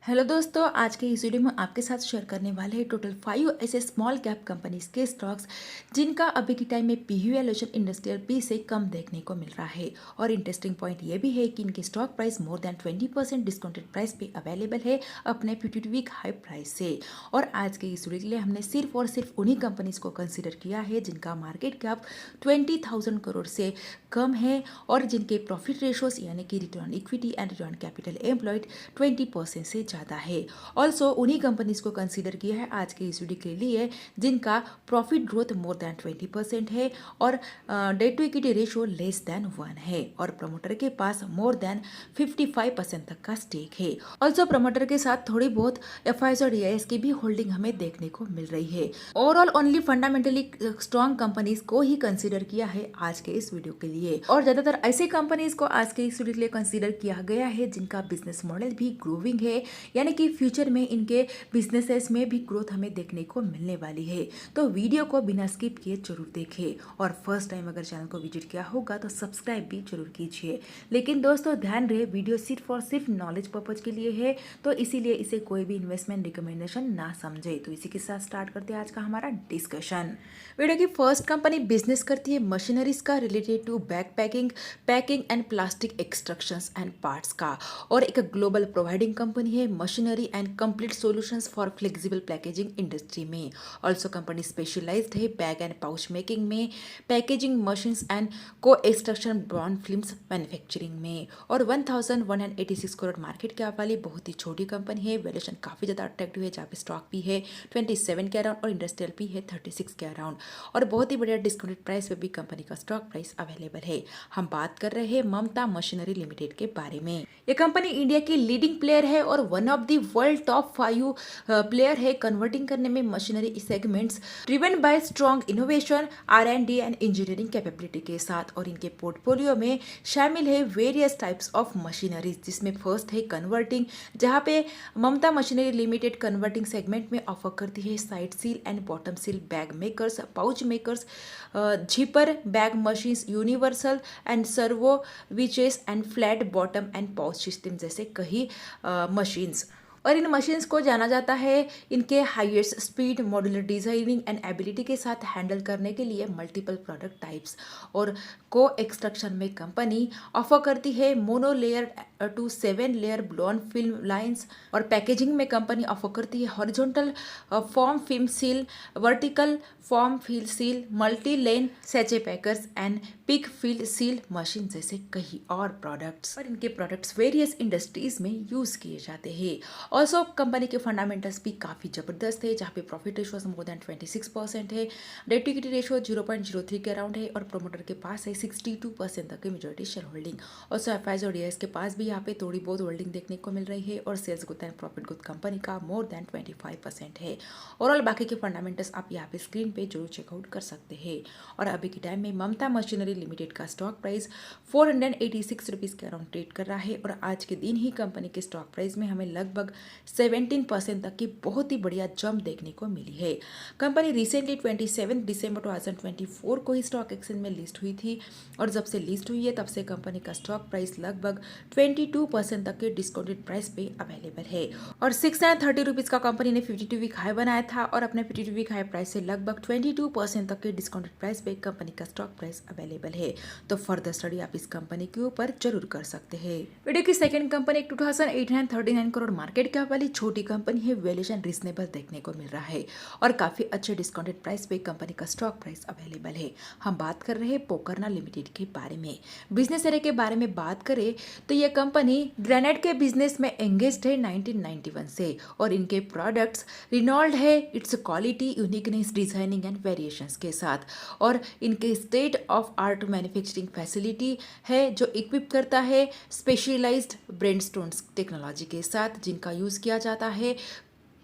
Hello दोस्तों, आज के इस वीडियो में आपके साथ शेयर करने वाले हैं टोटल 5 ऐसे स्मॉल कैप कंपनीज के स्टॉक्स जिनका अभी के टाइम में पीई वैल्यूएशन इंडस्ट्रियल पी से कम देखने को मिल रहा है। और इंटरेस्टिंग पॉइंट ये भी है कि इनकी stock price more than 20% discounted price पे अवेलेबल है अपने 52 वीक हाई प्राइस से। और आज के इस वीडियो के लिए हमने सिर्फ और सिर्फ उन्हीं कंपनीज को कंसिडर किया है जिनका मार्केट कैप 20,000 करोड़ से कम है और जिनके प्रॉफिट रेशोज यानी कि return equity and return capital employed 20% से ज़्यादा है। ऑल्सो उन्हीं कंपनीज को कंसीडर किया है आज के इस वीडियो के लिए जिनका प्रॉफिट ग्रोथ मोर देन 20% है और debt to equity ratio less than 1 है और प्रमोटर के पास मोर देन 55% तक का स्टेक है। ऑल्सो प्रमोटर के साथ थोड़ी बहुत एफआईएस और डीआईएस की भी होल्डिंग हमें देखने को मिल रही है। Overall only fundamentally strong companies को ही कंसीडर किया है आज के इस वीडियो के लिए और ज्यादातर ऐसे कंपनीज को आज के इस वीडियो के लिए कंसीडर किया गया है जिनका बिजनेस मॉडल भी ग्रोविंग है, यानी कि फ्यूचर में इनके बिजनेसेस में भी ग्रोथ हमें देखने को मिलने वाली है। तो वीडियो को बिना स्किप किए जरूर देखें और फर्स्ट टाइम अगर चैनल को विजिट किया होगा तो सब्सक्राइब भी जरूर कीजिए। लेकिन दोस्तों ध्यान रहे, वीडियो सिर्फ और सिर्फ नॉलेज पर्पज के लिए है, तो इसीलिए इसे कोई भी इन्वेस्टमेंट रिकमेंडेशन ना समझे। तो इसी के साथ स्टार्ट करते हैं आज का हमारा डिस्कशन। वीडियो की फर्स्ट कंपनी बिजनेस करती है मशीनरीज का related to bag packing and plastic extractions and parts का और एक ग्लोबल प्रोवाइडिंग कंपनी है machinery and complete solutions for flexible packaging industry में। ऑल्सो कंपनी स्पेशलाइज्ड है बैग एंड पाउच मेकिंग में, पैकेजिंग मशीन्स एंड को extraction bond films manufacturing में और 1186 करोड़ मार्केट कैप वाली बहुत ही छोटी कंपनी है। वैल्यूएशन काफी ज्यादा अट्रैक्टिव है जहाँ पे स्टॉक भी है 27 के अराउंड और इंडस्ट्रियल भी है 36 के अराउंड और बहुत ही बढ़िया डिस्काउंटेड प्राइस पे भी कंपनी का स्टॉक प्राइस अवेलेबल है। हम बात कर रहे हैं ममता मशीनरी लिमिटेड के बारे में। ये कंपनी इंडिया की लीडिंग प्लेयर है और one of the world top 5 player है कन्वर्टिंग करने में machinery segments driven by strong innovation R&D and engineering capability के साथ। और इनके पोर्टफोलियो में शामिल है वेरियस टाइप्स ऑफ मशीनरीज जिसमें फर्स्ट है कन्वर्टिंग, जहाँ पे Mamata machinery limited converting segment में ऑफर करती है side seal and bottom seal bag makers, pouch makers, zipper bag machines, universal and servo witches and flat bottom and pouch system जैसे कई machines. और इन मशीन्स को जाना जाता है इनके highest speed, modular designing and ability के साथ हैंडल करने के लिए मल्टीपल प्रोडक्ट टाइप्स। और को एक्सट्रक्शन में कंपनी ऑफर करती है mono layer to 7 layer blown film lines और पैकेजिंग में कंपनी ऑफर करती है horizontal form film seal, vertical form fill seal, multi lane sachet packers and pick fill seal machine जैसे कई और प्रोडक्ट्स। और इनके प्रोडक्ट्स वेरियस इंडस्ट्रीज में यूज किए जाते हैं। ऑल्सो कंपनी के फंडामेंटल्स भी काफ़ी ज़बरदस्त है जहाँ पे प्रॉफिट रेशियो मोर देन 26% है, डेट टू इक्विटी रेशियो 0.03 के अराउंड है और प्रोमोटर के पास है 62% तक की majority share holding. Also FIS और डीआईएस के पास भी यहाँ पे थोड़ी बहुत होल्डिंग देखने को मिल रही है और sales growth and profit growth company का मोर देन 25% है। ओवरऑल बाकी के फंडामेंटल्स आप यहाँ पे स्क्रीन पे जरूर चेकआउट कर सकते हैं। और अभी के टाइम में ममता मशीनरी लिमिटेड का स्टॉक प्राइस 486 रुपीज़ के अराउंड ट्रेड कर रहा है और आज के दिन ही कंपनी के स्टॉक प्राइस में हमें लगभग 17% तक की बहुत ही बढ़िया जंप देखने को मिली है। कंपनी रिसेंटली 27 दिसंबर 2024 को ही स्टॉक एक्सचेंज में लिस्ट हुई थी और जब से लिस्ट हुई है तब से कंपनी का स्टॉक प्राइस लगभग 22% तक के डिस्काउंटेड प्राइस पे अवेलेबल है। और 630 रुपीज़ का कंपनी ने 52 वीक हाई बनाया था और अपने 52 वीक हाई प्राइस से लगभग 22% तक के डिस्काउंटेड प्राइस पे कंपनी का स्टॉक प्राइस अवेलेबल है। तो फर्दर स्टडी आप इस कंपनी के ऊपर जरूर कर सकते हैं। वीडियो की second company 2839 crore market cap वाली छोटी कंपनी है, वैल्यूएशन रीजनेबल देखने को मिल रहा है और काफी अच्छे डिस्काउंटेड प्राइस पे कंपनी का स्टॉक प्राइस अवेलेबल है। हम बात कर रहे हैं पोकर्ना लिमिटेड के बारे में। बिजनेस एरिया के बारे में बात करें तो यह कंपनी ग्रेनाइट के बिजनेस में एंगेज्ड है 1991 से और इनके प्रोडक्ट्स रिनॉल्ड है it's quality, uniqueness, designing and variations के साथ। और इनके state of art manufacturing facility है जो इक्विप करता है स्पेशलाइज्ड ब्रेनस्टोन्स टेक्नोलॉजी के साथ जिनका यूज किया जाता है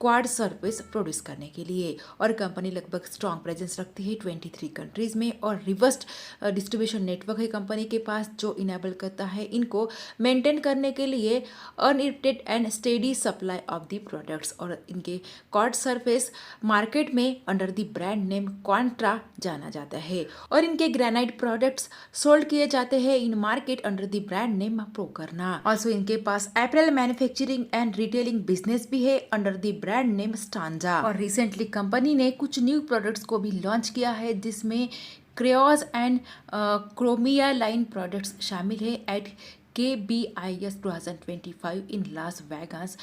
क्वाड सर्विस प्रोड्यूस करने के लिए। और कंपनी लगभग स्ट्रॉन्ग प्रेजेंस रखती है 23 कंट्रीज में और रिवर्स डिस्ट्रीब्यूशन नेटवर्क है कंपनी के पास, जो इनेबल करता है इनको मेंटेन करने के लिए unlimited and steady supply of the products. और इनके क्वाड सर्विस मार्केट में अंडर द ब्रांड नेम क्वांट्रा जाना जाता है और इनके ग्रेनाइट प्रोडक्ट्स सोल्ड किए जाते हैं इन market under the brand name प्रोकरना। ऑल्सो इनके पास apparel manufacturing and retailing business भी है under the brand name Stanza. और रिसेंटली कंपनी ने कुछ न्यू प्रोडक्ट्स को भी लॉन्च किया है जिसमें क्रेओज एंड क्रोमिया लाइन प्रोडक्ट्स शामिल है एट KBIS 2025 इन लास वेगास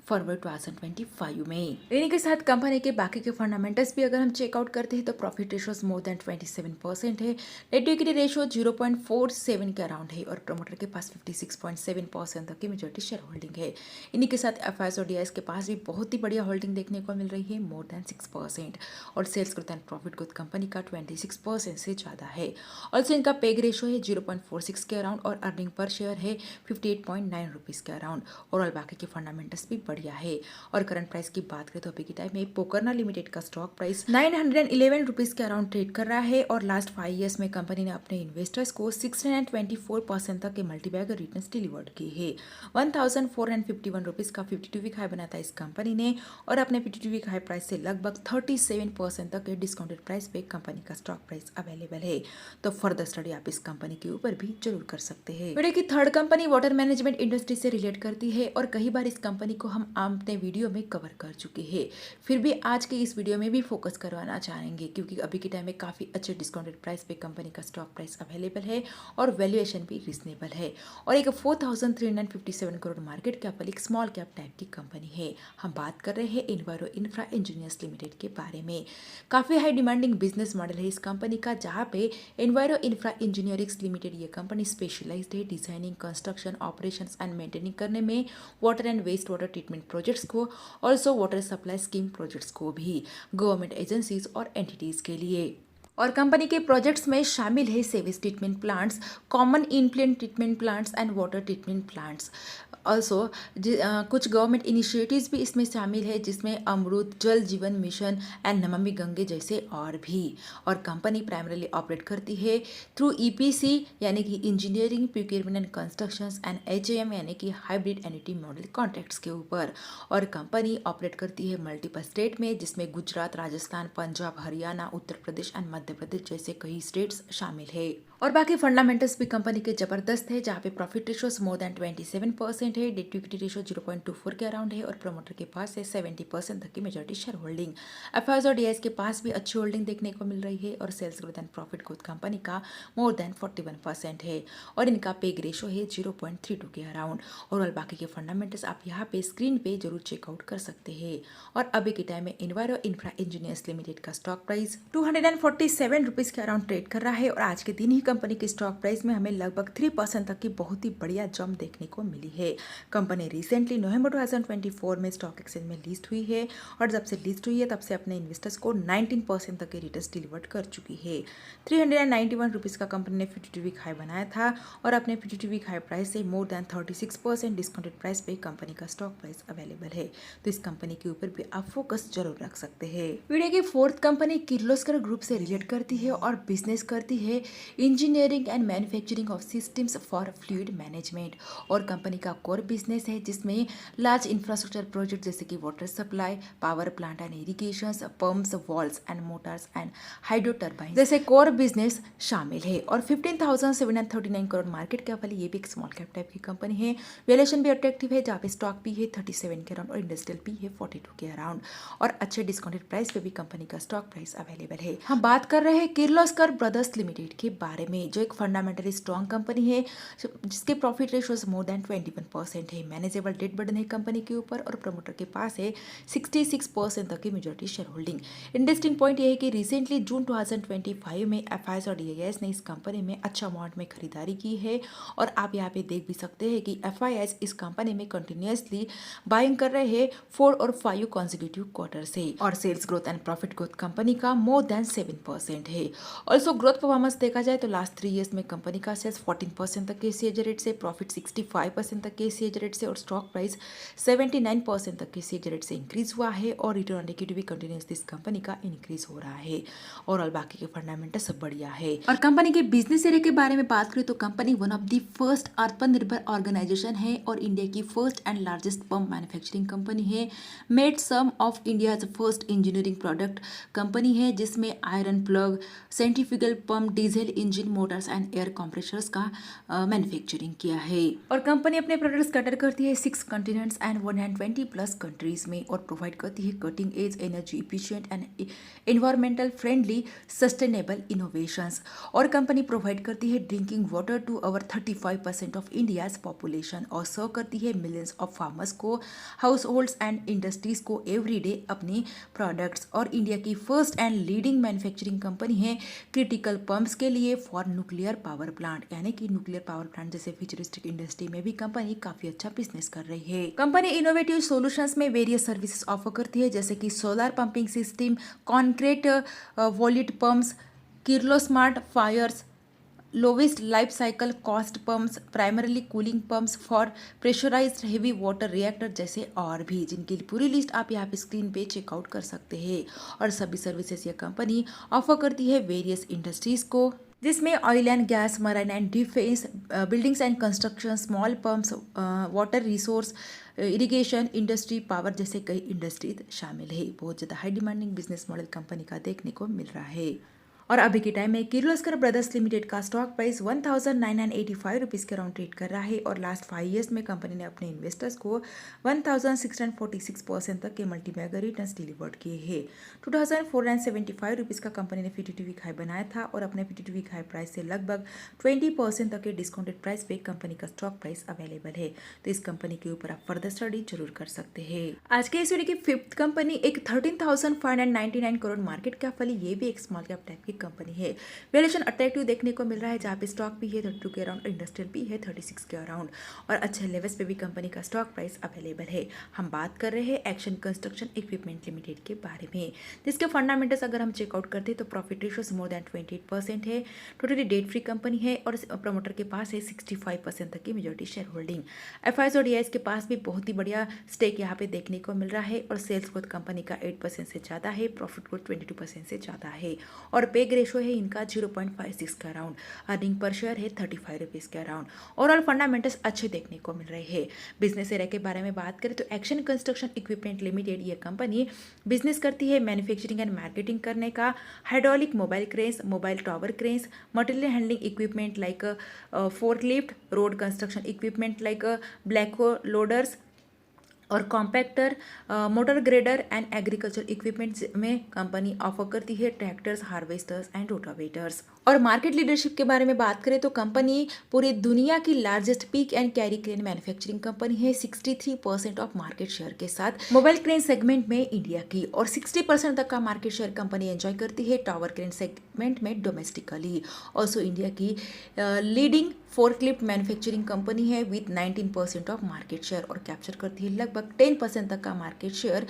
फरवरी 2025 में। इन्हीं के साथ कंपनी के बाकी के फंडामेंटल्स भी अगर हम चेकआउट करते हैं तो प्रॉफिट रेशियोज मोर देन 27% है, नेट टू इक्विटी रेशियो 0.47 के अराउंड है और प्रमोटर के पास 56.7% तक की मेजॉरिटी शेयर होल्डिंग है। इन्हीं के साथ एफआईएस और डीआईएस के पास भी बहुत ही बढ़िया होल्डिंग देखने को मिल रही है, मोर देन 6%। और sales growth and profit growth company का 26% से ज़्यादा है। ऑल्सो इनका पेग रेशियो है 0.46 के अराउंड और अर्निंग पर शेयर है 58.9 रुपीज़ के अराउंड। और बाकी के फंडामेंटल्स भी है। और करंट प्राइस की बात करें तो अभी के टाइम में पोकरना लिमिटेड का स्टॉक प्राइस 911 रुपीज के अराउंड ट्रेड कर रहा है और लास्ट 5 इयर्स में कंपनी ने अपने इन्वेस्टर्स को 624% तक के मल्टीबैगर रिटर्न्स डिलीवर्ड किए हैं। 1451 रुपीज का 52 वीक हाई बनाया था इस कंपनी ने और अपने 52 वीक हाई प्राइस से लगभग 37% तक के डिस्काउंटेड प्राइस पे कंपनी का स्टॉक प्राइस अवेलेबल है। तो फर्दर स्टडी आप इस कंपनी के ऊपर भी जरूर कर सकते हैं। वीडियो की third company water management industry से रिलेट करती है और कई बार इस कंपनी को हम अपने वीडियो में कवर कर चुके हैं, फिर भी आज के इस वीडियो में भी फोकस करवाना चाहेंगे क्योंकि अभी के टाइम में काफ़ी अच्छे डिस्काउंटेड प्राइस पे कंपनी का स्टॉक प्राइस अवेलेबल है और वैल्यूएशन भी रिजनेबल है और एक 4357 करोड़ मार्केट कैप वाली एक स्मॉल कैप टाइप की कंपनी है। हम बात कर रहे हैं एनवायरो इंफ्रा इंजीनियर्स लिमिटेड के बारे में। काफ़ी हाई डिमांडिंग बिजनेस मॉडल है इस कंपनी का, जहाँ पे एनवायरो इंफ्रा इंजीनियरिंग्स लिमिटेड ये कंपनी स्पेशलाइज्ड है designing, construction, operations and maintaining करने में, water and waste water treatment projects को, also water supply scheme projects को भी, गवर्नमेंट एजेंसीज और एंटिटीज के लिए। और कंपनी के प्रोजेक्ट्स में शामिल है sewage treatment plants, common influent treatment plants and water treatment plants. Also कुछ गवर्नमेंट इनिशिएटिव्स भी इसमें शामिल है जिसमें अमृत, जल जीवन मिशन एंड नमामि गंगे जैसे और भी। और कंपनी प्राइमरीली ऑपरेट करती है थ्रू EPC यानी कि engineering, procurement and constructions and HAM यानी कि हाइब्रिड एन्युटी मॉडल कॉन्ट्रैक्ट्स के ऊपर। और कंपनी ऑपरेट करती है मल्टीपल स्टेट में जिसमें गुजरात, राजस्थान, पंजाब, हरियाणा, उत्तर प्रदेश एंड मध्य प्रदेश जैसे कई स्टेट्स शामिल है। और बाकी फंडामेंटल्स भी कंपनी के जबरदस्त है, जहाँ पे प्रॉफिट रेशियोज मोर देन 27% है, डेट टू इक्विटी रेशियो 0.24 के अराउंड है और प्रमोटर के पास है 70% तक की मेजॉरिटी शेयर होल्डिंग। एफआईएस और डीआईएस के पास भी अच्छी होल्डिंग देखने को मिल रही है और sales growth and profit growth company का मोर देन 41% है और इनका पेग रेशियो है 0.32 के अराउंड। और बाकी के फंडामेंटल्स आप यहाँ पे स्क्रीन पे जरूर चेकआउट कर सकते हैं। और अभी के टाइम में एनवायरो इंफ्रा इंजीनियर्स लिमिटेड का स्टॉक प्राइस 247 रुपीज के अराउंड ट्रेड कर रहा है और आज के दिन ही कंपनी के स्टॉक प्राइस में हमें लगभग 3% तक की बहुत ही बढ़िया जंप देखने को मिली है। कंपनी रिसेंटली नवंबर 2024 में स्टॉक एक्सचेंज में लिस्ट हुई है और जब से लिस्ट हुई है तब से अपने इन्वेस्टर्स को 19% तक के रिटर्न्स डिलीवर्ड कर चुकी है। 391 रुपीज़ का कंपनी ने 52 वीक हाई बनाया था और अपने 52 वीक हाई प्राइस से मोर देन 36% डिस्काउंटेड प्राइस पे कंपनी का स्टॉक प्राइस अवेलेबल है। तो इस कंपनी के ऊपर भी आप फोकस जरूर रख सकते हैं। वीडियो की फोर्थ कंपनी किर्लोस्कर ग्रुप से रिलेट करती है और बिजनेस करती है engineering and manufacturing of systems for fluid management. और कंपनी का कोर बिजनेस है जिसमें लार्ज इंफ्रास्ट्रक्चर प्रोजेक्ट जैसे कि water supply, power plant and irrigation, pumps, walls and Motors and hydro turbine जैसे कोर बिजनेस शामिल है। और 15,739 करोड़ मार्केट कैप वाली ये भी एक स्मॉल कैप टाइप की कंपनी है। वैल्यूएशन भी अट्रैक्टिव है, जहाँ पे स्टॉक भी है 37 के अराउंड और इंडस्ट्रियल भी है 42 के अराउंड और अच्छे डिस्काउंटेड प्राइस पे भी कंपनी का स्टॉक प्राइस अवेलेबल है। हम बात कर रहे हैं किर्लोस्कर ब्रदर्स लिमिटेड के बारे में, जो एक फंडामेंटली स्ट्रॉन्ग कंपनी है जिसके प्रॉफिट रेशियोज मोर देन 21% है। मैनेजेबल डेट बर्डन है कंपनी के ऊपर और प्रमोटर के पास है 66% तक की majority share holding. Interesting point यह है कि रिसेंटली जून 2025 में एफआईएस और डीआईएस ने इस कंपनी में अच्छा अमाउंट में खरीदारी की है और आप यहाँ पे देख भी सकते हैं कि एफआईएस इस कंपनी में कंटिन्यूसली बाइंग कर रहे हैं 4 और 5 कॉन्जिक्यूटिव क्वार्टर से। और sales growth and profit growth company का मोर देन 7% है। ऑल्सो ग्रोथ परफॉर्मेंस देखा जाए तो लास्ट 3 ईयर्स में कंपनी का सेल्स 14% तक के सीएजी रेट से, प्रॉफिट 65% तक के सीएजी रेट से और स्टॉक प्राइस 79% तक के सीएजी रेट से इंक्रीज हुआ है और रिटर्न ऑन इक्विटी भी कंटिन्यूसली इस कंपनी का इंक्रीज हो रहा है। और बाकी के फंडामेंटल सब बढ़िया है। और कंपनी के बिजनेस एरिया के बारे में बात करें तो company one of the first आत्मनिर्भर ऑर्गेनाइजेशन है और इंडिया की first and largest pump manufacturing company है। Made some of India's first engineering product company है जिसमें iron plug, centrifugal pump, diesel engine, motors and air compressors का manufacturing किया है। और कंपनी अपने प्रोडक्ट्स कैटर करती है 6 कॉन्टिनेंट्स एंड 120+ कंट्रीज में और प्रोवाइड करती है cutting edge, energy efficient and environmental friendly sustainable innovations. और कंपनी प्रोवाइड करती है drinking water to over 35% of India's population और सर्व करती है मिलियंस ऑफ फार्मर्स को, हाउस होल्ड्स एंड इंडस्ट्रीज को एवरीडे अपनी प्रोडक्ट्स। और इंडिया की first and leading manufacturing company है क्रिटिकल पंप्स के लिए फॉर न्यूक्लियर पावर प्लांट, यानी कि न्यूक्लियर पावर प्लांट जैसे फ्यूचरिस्टिक इंडस्ट्री में भी कंपनी काफी अच्छा बिजनेस कर रही है। कंपनी इनोवेटिव सॉल्यूशंस में वेरियस सर्विसेज ऑफर करती है जैसे कि solar pumping system, concrete volute pumps, Kirlosmart fires, lowest life cycle cost pumps, primarily cooling pumps for pressurised heavy water reactor जैसे और भी, जिनकी पूरी लिस्ट आप यहाँ पे स्क्रीन पे चेकआउट कर सकते हैं। और सभी सर्विसेज ये कंपनी ऑफर करती है वेरियस इंडस्ट्रीज को जिसमें oil and gas, marine and defence, buildings and construction, small pumps, water resource, irrigation industry, power जैसे कई इंडस्ट्रीज शामिल है। बहुत ज़्यादा high demanding business model company का देखने को मिल रहा है। और अभी के टाइम में किर्लोस्कर ब्रदर्स लिमिटेड का स्टॉक प्राइस 1985 रुपीज़ के अराउंड ट्रेड कर रहा है और लास्ट 5 ईयर्स में कंपनी ने अपने इन्वेस्टर्स को 1646% तक के मल्टीबैगर रिटर्न्स डिलीवर्ड किए हैं। 2475 रुपीज़ का कंपनी ने PTTV हाई बनाया था और अपने PTTV हाई प्राइस से लगभग 20% तक के डिस्काउंटेड प्राइस पे कंपनी का स्टॉक प्राइस अवेलेबल है। तो इस कंपनी के ऊपर आप फर्दर स्टडी जरूर कर सकते हैं। आज के इस वीडियो की 5th कंपनी एक 13,599 करोड़ मार्केट कैप वाली, ये भी एक स्मॉल कैप टाइप की कंपनी है। वैल्यूएशन अट्रैक्टिव देखने को मिल रहा है जहाँ पे स्टॉक भी है 32 के अराउंड, इंडस्ट्रियल भी है 36 के अराउंड और अच्छे लेवल्स पे भी कंपनी का स्टॉक प्राइस अवेलेबल है। हम बात कर रहे हैं एक्शन कंस्ट्रक्शन इक्विपमेंट लिमिटेड के बारे में, जिसके फंडामेंटल्स अगर हम चेकआउट करते हैं तो प्रॉफिट रेशियोज मोर देन 28% है, टोटली डेट फ्री कंपनी है और प्रमोटर के पास है 65% तक की मेजॉरिटी शेयर होल्डिंग। एफआईएस और डीआईएस के पास भी बहुत ही बढ़िया स्टेक यहाँ पे देखने को मिल रहा है और सेल्स ग्रोथ कंपनी का 8% से ज़्यादा है, प्रॉफिट ग्रोथ 22% से ज़्यादा है और पे रेशो है इनका 0.56 के अराउंड, अर्निंग पर शेयर है 35 रुपीज़ के अराउंड। ओवरऑल फंडामेंटल्स अच्छे देखने को मिल रहे हैं। बिजनेस एरिया के बारे में बात करें तो एक्शन कंस्ट्रक्शन इक्विपमेंट लिमिटेड ये कंपनी बिजनेस करती है मैन्युफैक्चरिंग एंड मार्केटिंग करने का, hydraulic mobile cranes, mobile tower cranes, material handling equipment like forklift, road construction equipment like backhoe loaders और compactor, motor grader and agriculture equipments में company offer करती है tractors, harvesters and रोटावेटर्स। और market leadership के बारे में बात करें तो कंपनी पूरी दुनिया की largest pick and carry crane manufacturing company है 63% ऑफ मार्केट शेयर के साथ मोबाइल क्रेन सेगमेंट में इंडिया की और 60% तक का मार्केट शेयर कंपनी एंजॉय करती है टावर क्रेन सेगमेंट में डोमेस्टिकली। ऑल्सो इंडिया की लीडिंग फोर्कलिफ्ट मैन्युफैक्चरिंग कंपनी है विथ 19% ऑफ मार्केट शेयर और कैप्चर करती है लगभग 10% तक का मार्केट शेयर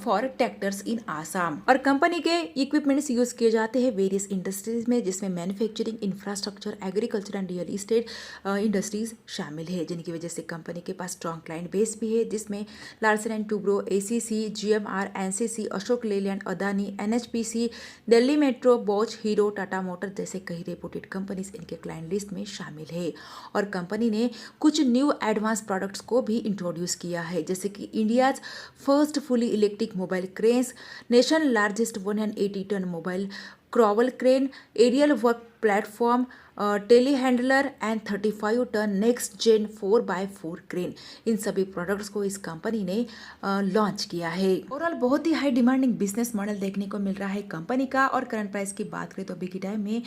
फॉर ट्रैक्टर्स इन आसाम। और कंपनी के इक्विपमेंट्स यूज किए जाते हैं वेरियस इंडस्ट्रीज में जिसमें manufacturing, infrastructure, agriculture and real estate industries शामिल है, जिनकी वजह से कंपनी के पास स्ट्रॉन्ग क्लाइंट बेस भी है जिसमें Larsen and Toubro, ACC, GMR, NCC, Ashok Leyland, Adani, NHPC, Delhi metro, बोच, हीरो, टाटा मोटर जैसे कई रेपुटेड कंपनीज इनके क्लाइंट लिस्ट में शामिल है। और कंपनी ने कुछ न्यू एडवांस प्रोडक्ट्स को भी इंट्रोड्यूस किया है जैसे कि India's first fully electric mobile cranes, nation largest 180 ton mobile crawler crane, aerial work platform, telehandler and 35 ton next gen 4x4 crane, इन सभी प्रोडक्ट्स को इस कंपनी ने लॉन्च किया है। ओवरऑल बहुत ही हाई डिमांडिंग बिजनेस मॉडल देखने को मिल रहा है कंपनी का। और करंट प्राइस की बात करें तो अभी के टाइम में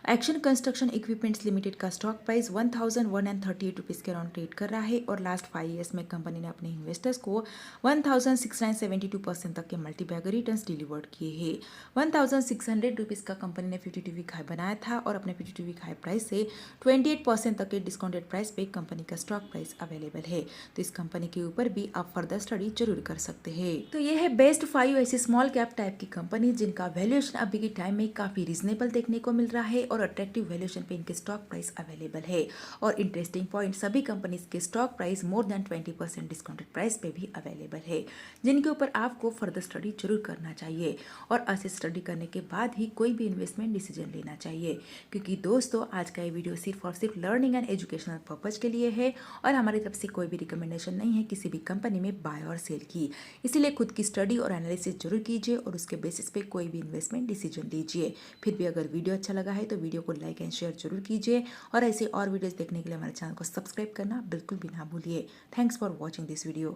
एक्शन कंस्ट्रक्शन इक्विपमेंट्स लिमिटेड का स्टॉक प्राइस 1138 रुपीज़ के अराउंड ट्रेड कर रहा है और लास्ट 5 ईयर्स में कंपनी ने अपने इन्वेस्टर्स को 1672% तक के मल्टीबैगर रिटर्न्स डिलीवर्ड किए हैं। 1600 रुपीज़ का कंपनी ने PTTV हाई बनाया था और अपने PTTV हाई प्राइस से 28% तक के डिस्काउंटेड प्राइस पे कंपनी का स्टॉक प्राइस अवेलेबल है। तो इस कंपनी के ऊपर भी आप फर्दर स्टडी जरूर कर सकते हैं। तो ये है बेस्ट 5 ऐसी स्मॉल कैप टाइप की कंपनी जिनका वैल्यूएशन अभी के टाइम में काफी रीजनेबल देखने को मिल रहा है और अट्रैक्टिव वैल्यूएशन पे इनके स्टॉक प्राइस अवेलेबल है। और इंटरेस्टिंग पॉइंट, सभी कंपनीज के stock price more than 20% discounted price पे भी अवेलेबल है, जिनके ऊपर आपको फर्दर स्टडी जरूर करना चाहिए और ऐसे स्टडी करने के बाद ही कोई भी इन्वेस्टमेंट डिसीजन लेना चाहिए। क्योंकि दोस्तों, आज का ये वीडियो सिर्फ और सिर्फ लर्निंग एंड एजुकेशनल पर्पज के लिए है और हमारी तरफ से कोई भी रिकमेंडेशन नहीं है किसी भी कंपनी में बाय और सेल की। इसीलिए खुद की स्टडी और एनालिसिस जरूर कीजिए और उसके बेसिस पे कोई भी इन्वेस्टमेंट डिसीजन लीजिए। फिर भी अगर वीडियो अच्छा लगा है तो वीडियो को लाइक एंड शेयर जरूर कीजिए और ऐसे और वीडियोस देखने के लिए हमारे चैनल को सब्सक्राइब करना बिल्कुल भी ना भूलिए। Thanks for watching this video.